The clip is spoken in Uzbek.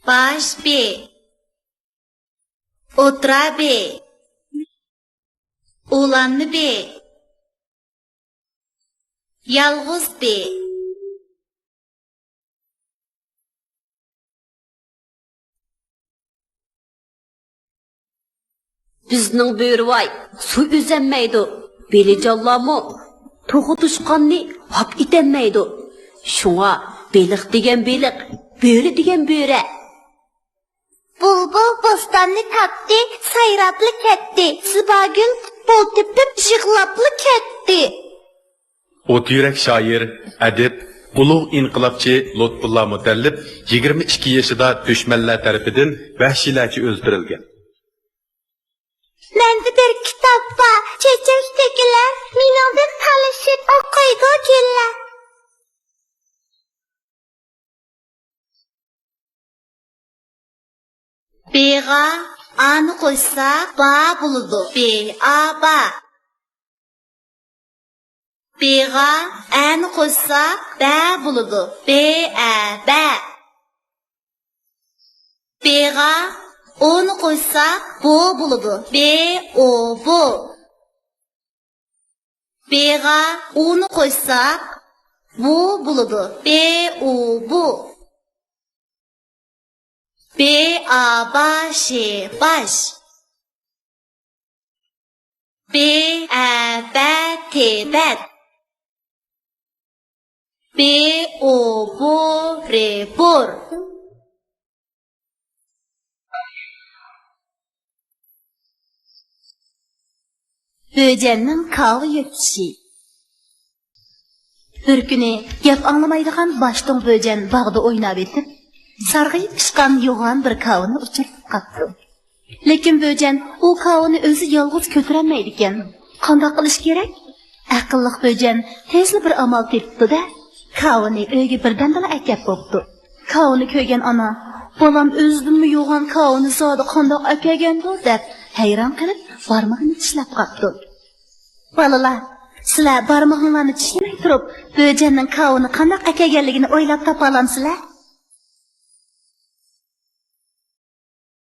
Baş B. Otura B. Oğlanlı B. Yalğız B. Bizning bo'rivoy suv uzanmaydi. Belijonlarmi to'g'itishqonni hop etenmaydi. Shunga beliq degan beliq, bo'ri degan bo'ri. Bulbul bostanını tattı, sayraplı ketti. Sıbagül futbol tepip jıglaplı ketti. O't yurak shoir, adib, ulug' inqilobchi Lutfullo Mutallib 22 yoshida dushmanlar tarafidan vahshiylarcha o'ldirilgan. Mende bir kitap var. Çeçektekiler minimden talışıp okuydu giller. B'ga A'nı koysak ba buludu. B, A, ba. B'ga A'nı koysak ba buludu. B, A, ba. B'ga O'nu koysak bu buludu. B, O, bu. B'ga U'nu koysak bu buludu. B, U, bu. B, A, başı, baş. B, A, B, T, bet. B, O, bu, re, bur. Böcennin kahve yötüşü. Bir günü gap anlamaydigan baştan böcen bağda oynab etip, sarg'ayib pishgan yo'g'on bir kavni uchirib qapti. Lekin böcen u kavni o'zi yolg'iz ko'tarolmaydi ekan. Qanday qilish kerak? Aqlli böcen tezli bir amal tepdi-da, kavni uyga birdandala akab bo'pti. Kavni ko'rgan ona, "Bolam o'zimmi yo'g'on kavni zodi qanday akagandir?" deb hayron qilib, barmog'ini tishlab qapti. Balalar, sizlar barmog'inglarni tishlamay turib, böcenning kavni qanday akaganligini o'ylab topa olamsizlar?